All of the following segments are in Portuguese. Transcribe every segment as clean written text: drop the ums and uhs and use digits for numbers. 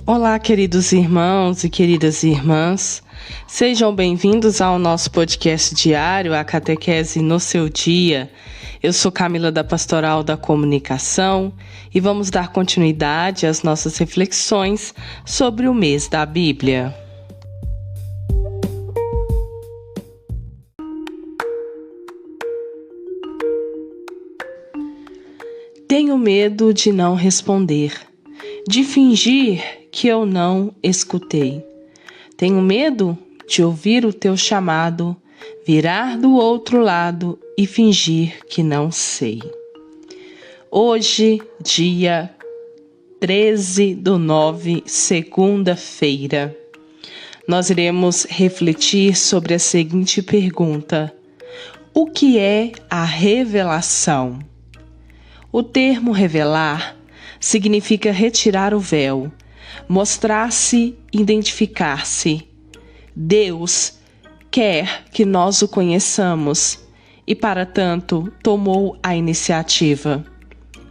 Olá, queridos irmãos e queridas irmãs. Sejam bem-vindos ao nosso podcast diário, a Catequese no Seu Dia. Eu sou Camila da Pastoral da Comunicação e vamos dar continuidade às nossas reflexões sobre o mês da Bíblia. Tenho medo de não responder, de fingir que eu não escutei. Tenho medo de ouvir o teu chamado, virar do outro lado e fingir que não sei. Hoje, dia 13/9, segunda-feira, nós iremos refletir sobre a seguinte pergunta: o que é a revelação? O termo revelar significa retirar o véu, mostrar-se, identificar-se. Deus quer que nós o conheçamos e, para tanto, tomou a iniciativa.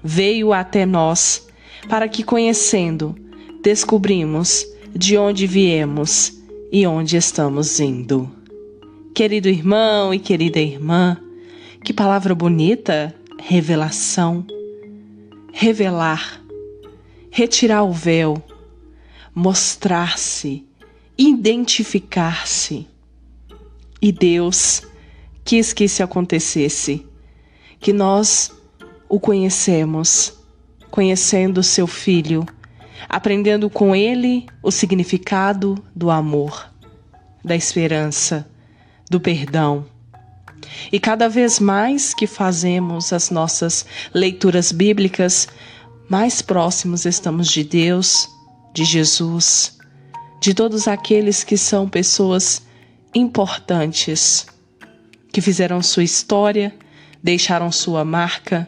Veio até nós para que, conhecendo, descobrimos de onde viemos e onde estamos indo. Querido irmão e querida irmã, que palavra bonita! Revelação. Revelar, retirar o véu, mostrar-se, identificar-se. E Deus quis que isso acontecesse, que nós o conhecemos, conhecendo o seu Filho, aprendendo com ele o significado do amor, da esperança, do perdão. E cada vez mais que fazemos as nossas leituras bíblicas, mais próximos estamos de Deus, de Jesus, de todos aqueles que são pessoas importantes, que fizeram sua história, deixaram sua marca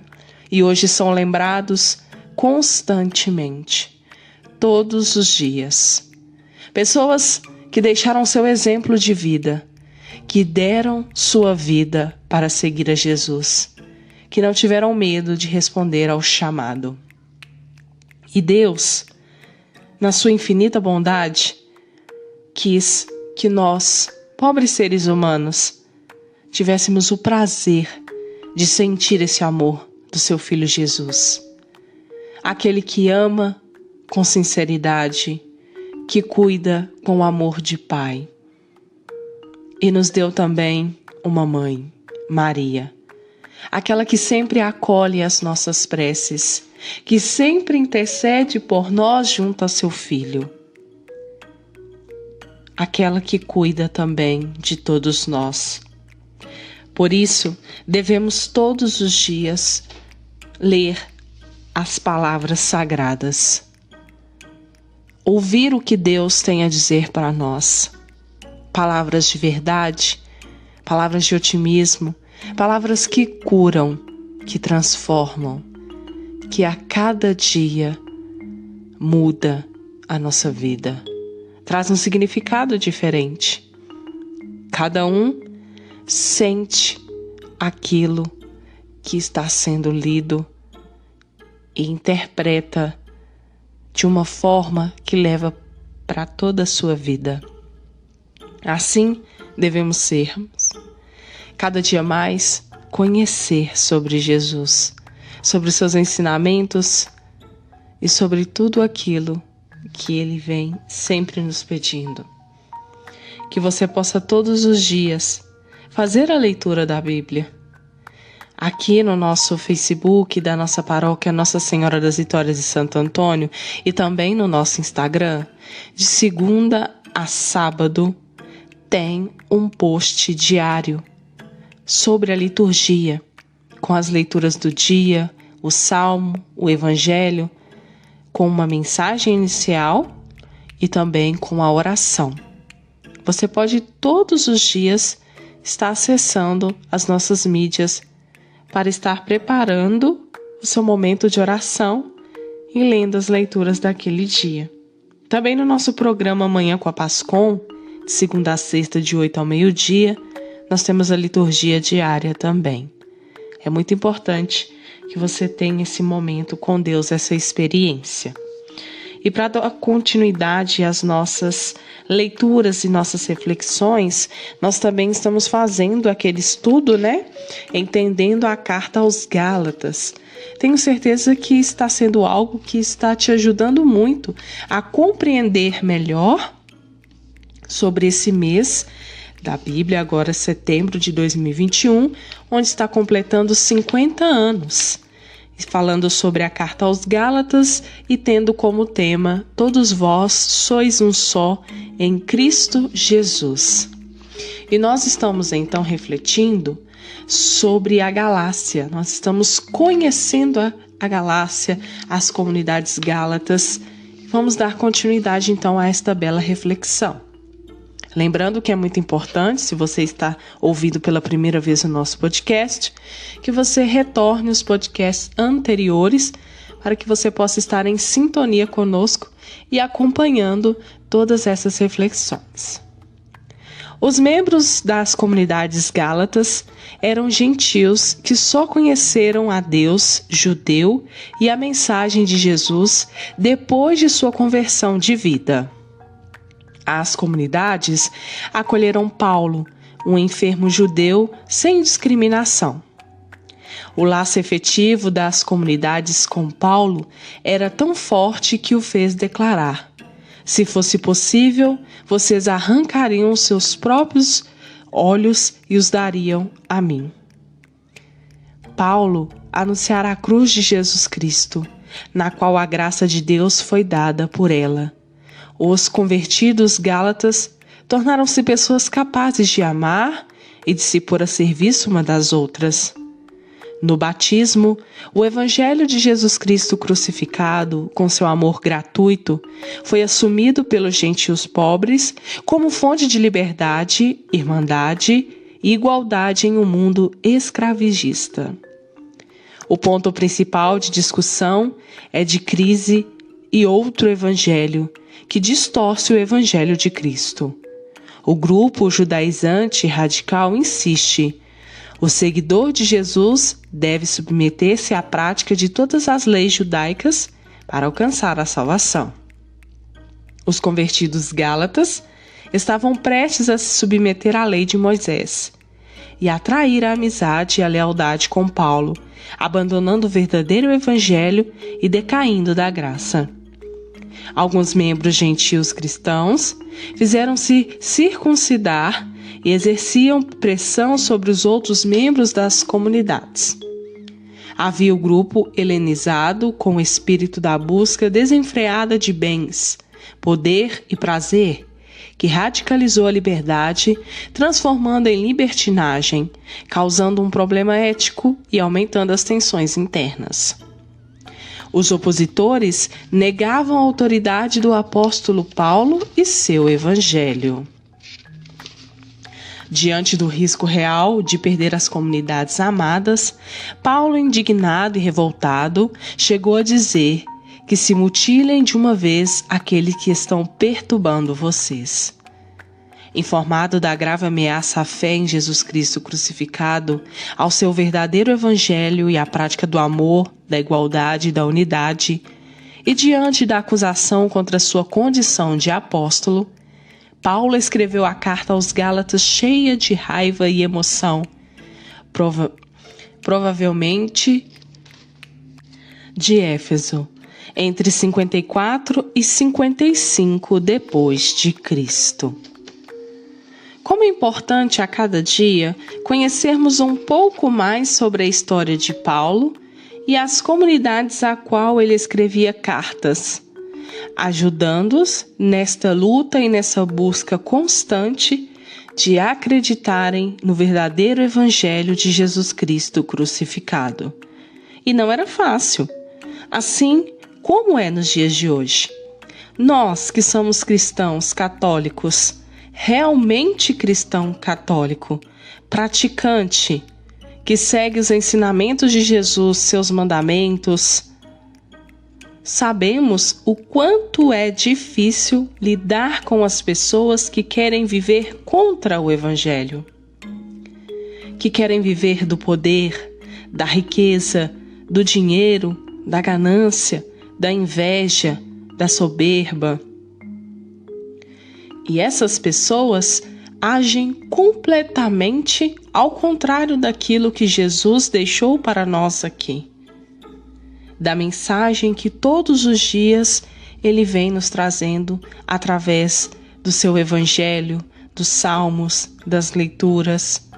e hoje são lembrados constantemente, todos os dias. Pessoas que deixaram seu exemplo de vida, que deram sua vida para seguir a Jesus, que não tiveram medo de responder ao chamado. E Deus, na sua infinita bondade, quis que nós, pobres seres humanos, tivéssemos o prazer de sentir esse amor do seu Filho Jesus. Aquele que ama com sinceridade, que cuida com amor de Pai. E nos deu também uma mãe, Maria, aquela que sempre acolhe as nossas preces, que sempre intercede por nós junto a seu Filho. Aquela que cuida também de todos nós. Por isso, devemos todos os dias ler as palavras sagradas, ouvir o que Deus tem a dizer para nós. Palavras de verdade, palavras de otimismo, palavras que curam, que transformam, que a cada dia muda a nossa vida, traz um significado diferente. Cada um sente aquilo que está sendo lido e interpreta de uma forma que leva para toda a sua vida. Assim devemos sermos, cada dia mais, conhecer sobre Jesus, sobre os seus ensinamentos e sobre tudo aquilo que Ele vem sempre nos pedindo. Que você possa todos os dias fazer a leitura da Bíblia. Aqui no nosso Facebook da nossa paróquia Nossa Senhora das Vitórias de Santo Antônio e também no nosso Instagram, de segunda a sábado, tem um post diário sobre a liturgia, com as leituras do dia, o salmo, o evangelho, com uma mensagem inicial e também com a oração. Você pode todos os dias estar acessando as nossas mídias para estar preparando o seu momento de oração e lendo as leituras daquele dia. Também no nosso programa Manhã com a Pascom, de segunda a sexta, de 8 ao meio-dia, nós temos a liturgia diária também. É muito importante que você tenha esse momento com Deus, essa experiência. E para dar continuidade às nossas leituras e nossas reflexões, nós também estamos fazendo aquele estudo, Entendendo a carta aos Gálatas. Tenho certeza que está sendo algo que está te ajudando muito a compreender melhor sobre esse mês da Bíblia, agora setembro de 2021, onde está completando 50 anos. Falando sobre a carta aos Gálatas e tendo como tema: todos vós sois um só em Cristo Jesus. E nós estamos então refletindo sobre a Galácia. Nós estamos conhecendo a Galácia, as comunidades gálatas. Vamos dar continuidade então a esta bela reflexão. Lembrando que é muito importante, se você está ouvindo pela primeira vez o nosso podcast, que você retorne os podcasts anteriores para que você possa estar em sintonia conosco e acompanhando todas essas reflexões. Os membros das comunidades gálatas eram gentios que só conheceram a Deus judeu e a mensagem de Jesus depois de sua conversão de vida. As comunidades acolheram Paulo, um enfermo judeu, sem discriminação. O laço efetivo das comunidades com Paulo era tão forte que o fez declarar: se fosse possível, vocês arrancariam os seus próprios olhos e os dariam a mim. Paulo anunciara a cruz de Jesus Cristo, na qual a graça de Deus foi dada por ela. Os convertidos gálatas tornaram-se pessoas capazes de amar e de se pôr a serviço uma das outras. No batismo, o Evangelho de Jesus Cristo crucificado, com seu amor gratuito, foi assumido pelos gentios pobres como fonte de liberdade, irmandade e igualdade em um mundo escravagista. O ponto principal de discussão é de crise e outro evangelho, que distorce o Evangelho de Cristo. O grupo judaizante radical insiste: o seguidor de Jesus deve submeter-se à prática de todas as leis judaicas para alcançar a salvação. Os convertidos gálatas estavam prestes a se submeter à lei de Moisés e atrair a amizade e a lealdade com Paulo, abandonando o verdadeiro evangelho e decaindo da graça. Alguns membros gentios cristãos fizeram-se circuncidar e exerciam pressão sobre os outros membros das comunidades. Havia o grupo helenizado com o espírito da busca desenfreada de bens, poder e prazer, que radicalizou a liberdade, transformando em libertinagem, causando um problema ético e aumentando as tensões internas. Os opositores negavam a autoridade do apóstolo Paulo e seu evangelho. Diante do risco real de perder as comunidades amadas, Paulo, indignado e revoltado, chegou a dizer que se mutilem de uma vez aqueles que estão perturbando vocês. Informado da grave ameaça à fé em Jesus Cristo crucificado, ao seu verdadeiro evangelho e à prática do amor, da igualdade e da unidade, e diante da acusação contra sua condição de apóstolo, Paulo escreveu a carta aos Gálatas cheia de raiva e emoção, provavelmente de Éfeso, entre 54 e 55 depois de Cristo. Como é importante a cada dia conhecermos um pouco mais sobre a história de Paulo e as comunidades a qual ele escrevia cartas, ajudando-os nesta luta e nessa busca constante de acreditarem no verdadeiro evangelho de Jesus Cristo crucificado. E não era fácil, assim como é nos dias de hoje. Nós que somos cristãos católicos, realmente cristão católico, praticante, que segue os ensinamentos de Jesus, seus mandamentos, sabemos o quanto é difícil lidar com as pessoas que querem viver contra o Evangelho, que querem viver do poder, da riqueza, do dinheiro, da ganância, da inveja, da soberba. E essas pessoas agem completamente ao contrário daquilo que Jesus deixou para nós aqui. Da mensagem que todos os dias Ele vem nos trazendo através do seu evangelho, dos salmos, das leituras,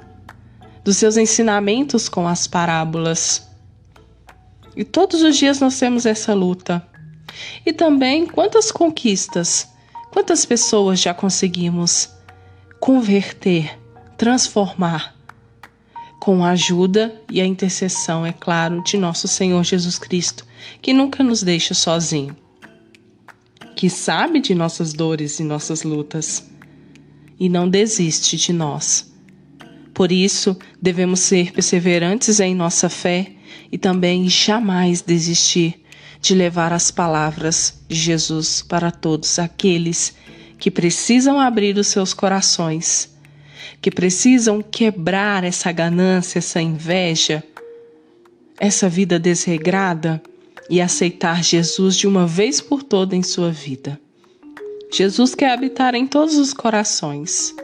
dos seus ensinamentos com as parábolas. E todos os dias nós temos essa luta. E também quantas conquistas, quantas pessoas já conseguimos converter, transformar, com a ajuda e a intercessão, é claro, de nosso Senhor Jesus Cristo, que nunca nos deixa sozinho, que sabe de nossas dores e nossas lutas e não desiste de nós. Por isso, devemos ser perseverantes em nossa fé e também jamais desistir de levar as palavras de Jesus para todos aqueles que precisam abrir os seus corações, que precisam quebrar essa ganância, essa inveja, essa vida desregrada e aceitar Jesus de uma vez por todas em sua vida. Jesus quer habitar em todos os corações,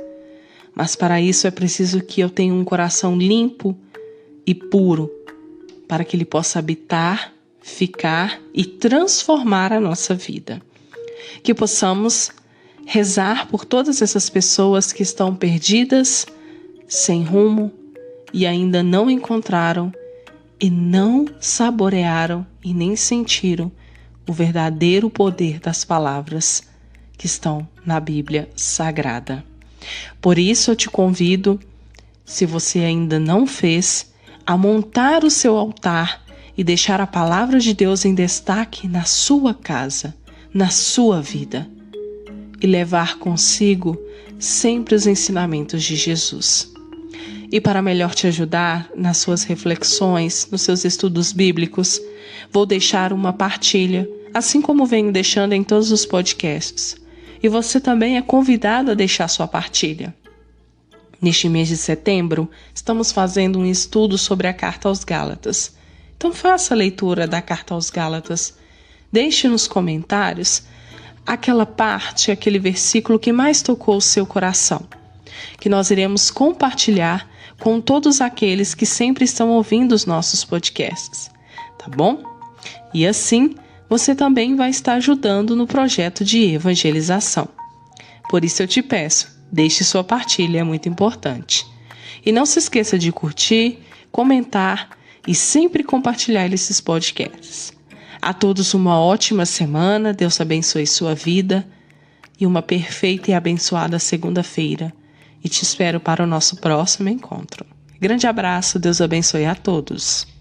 mas para isso é preciso que eu tenha um coração limpo e puro, para que Ele possa habitar, ficar e transformar a nossa vida. Que possamos rezar por todas essas pessoas que estão perdidas, sem rumo e ainda não encontraram e não saborearam e nem sentiram o verdadeiro poder das palavras que estão na Bíblia Sagrada. Por isso eu te convido, se você ainda não fez, a montar o seu altar e deixar a palavra de Deus em destaque na sua casa, na sua vida, e levar consigo sempre os ensinamentos de Jesus. E para melhor te ajudar nas suas reflexões, nos seus estudos bíblicos, vou deixar uma partilha, assim como venho deixando em todos os podcasts. E você também é convidado a deixar sua partilha. Neste mês de setembro, estamos fazendo um estudo sobre a Carta aos Gálatas. Então faça a leitura da Carta aos Gálatas. Deixe nos comentários aquela parte, aquele versículo que mais tocou o seu coração, que nós iremos compartilhar com todos aqueles que sempre estão ouvindo os nossos podcasts, tá bom? E assim, você também vai estar ajudando no projeto de evangelização. Por isso eu te peço, deixe sua partilha, é muito importante. E não se esqueça de curtir, comentar e sempre compartilhar esses podcasts. A todos uma ótima semana, Deus abençoe sua vida e uma perfeita e abençoada segunda-feira. E te espero para o nosso próximo encontro. Grande abraço, Deus abençoe a todos.